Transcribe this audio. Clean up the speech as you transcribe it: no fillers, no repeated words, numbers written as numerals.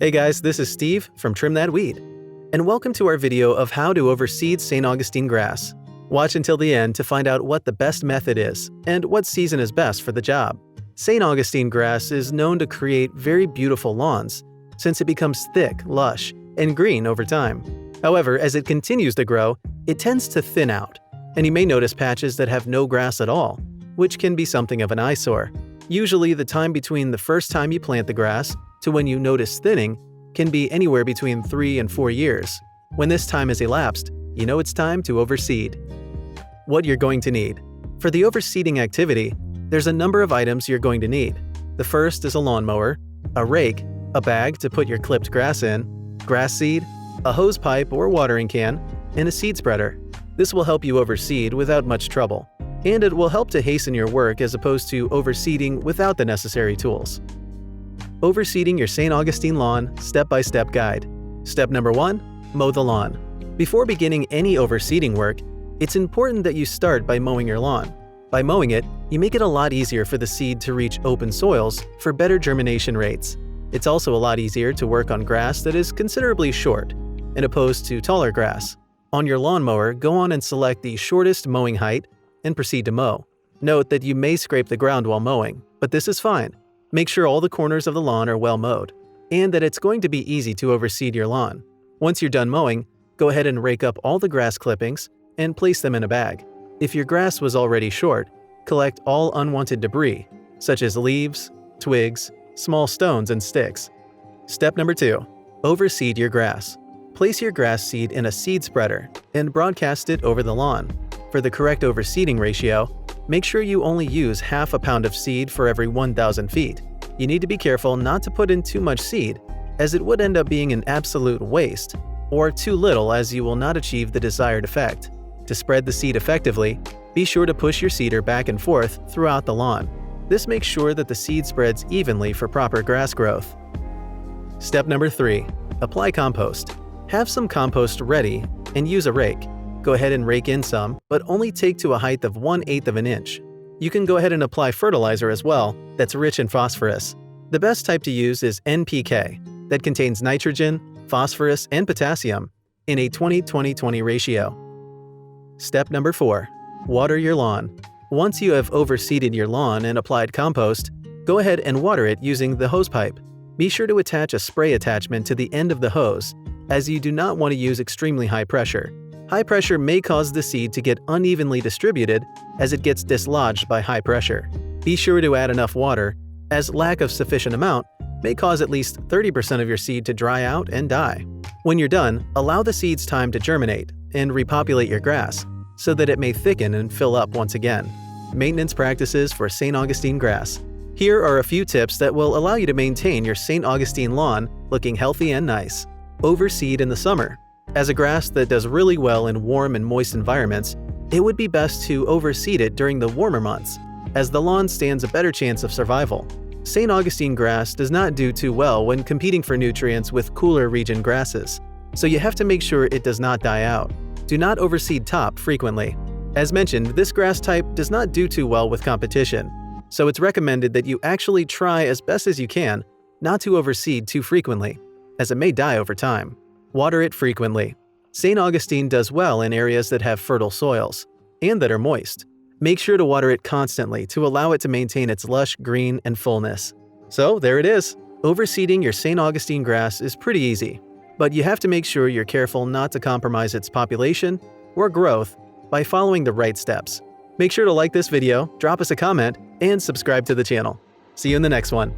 Hey guys, this is Steve from Trim That Weed, and welcome to our video of how to overseed St. Augustine grass. Watch until the end to find out what the best method is and what season is best for the job. St. Augustine grass is known to create very beautiful lawns since it becomes thick, lush, and green over time. However, as it continues to grow, it tends to thin out, and you may notice patches that have no grass at all, which can be something of an eyesore. Usually, the time between the first time you plant the grass to when you notice thinning can be anywhere between 3 and 4 years. When this time is elapsed, you know it's time to overseed. What you're going to need. For the overseeding activity, there's a number of items you're going to need. The first is a lawnmower, a rake, a bag to put your clipped grass in, grass seed, a hose pipe or watering can, and a seed spreader. This will help you overseed without much trouble, and it will help to hasten your work as opposed to overseeding without the necessary tools. Overseeding your St. Augustine lawn step-by-step guide. Step number 1. Mow the lawn. Before beginning any overseeding work, it's important that you start by mowing your lawn. By mowing it, you make it a lot easier for the seed to reach open soils for better germination rates. It's also a lot easier to work on grass that is considerably short, as opposed to taller grass. On your lawnmower, go on and select the shortest mowing height and proceed to mow. Note that you may scrape the ground while mowing, but this is fine. Make sure all the corners of the lawn are well mowed, and that it's going to be easy to overseed your lawn. Once you're done mowing, go ahead and rake up all the grass clippings and place them in a bag. If your grass was already short, collect all unwanted debris, such as leaves, twigs, small stones, and sticks. Step number 2. Overseed your grass. Place your grass seed in a seed spreader and broadcast it over the lawn. For the correct overseeding ratio, make sure you only use half a pound of seed for every 1,000 feet. You need to be careful not to put in too much seed, as it would end up being an absolute waste, or too little as you will not achieve the desired effect. To spread the seed effectively, be sure to push your seeder back and forth throughout the lawn. This makes sure that the seed spreads evenly for proper grass growth. Step number 3. Apply compost. Have some compost ready and use a rake. Go ahead and rake in some, but only take to a height of 1/8 of an inch. You can go ahead and apply fertilizer as well that's rich in phosphorus. The best type to use is NPK, that contains nitrogen, phosphorus, and potassium in a 20-20-20 ratio. Step number 4. Water your lawn. Once you have overseeded your lawn and applied compost, go ahead and water it using the hose pipe. Be sure to attach a spray attachment to the end of the hose, as you do not want to use extremely high pressure. High pressure may cause the seed to get unevenly distributed as it gets dislodged by high pressure. Be sure to add enough water, as lack of sufficient amount may cause at least 30% of your seed to dry out and die. When you're done, allow the seeds time to germinate and repopulate your grass so that it may thicken and fill up once again. Maintenance practices for St. Augustine grass. Here are a few tips that will allow you to maintain your St. Augustine lawn looking healthy and nice. Overseed in the summer. As a grass that does really well in warm and moist environments, it would be best to overseed it during the warmer months, as the lawn stands a better chance of survival. St. Augustine grass does not do too well when competing for nutrients with cooler region grasses, so you have to make sure it does not die out. Do not overseed top frequently. As mentioned, this grass type does not do too well with competition, so it's recommended that you actually try as best as you can not to overseed too frequently, as it may die over time. Water it frequently. St. Augustine does well in areas that have fertile soils and that are moist. Make sure to water it constantly to allow it to maintain its lush green and fullness. So there it is. Overseeding your St. Augustine grass is pretty easy, but you have to make sure you're careful not to compromise its population or growth by following the right steps. Make sure to like this video, drop us a comment, and subscribe to the channel. See you in the next one.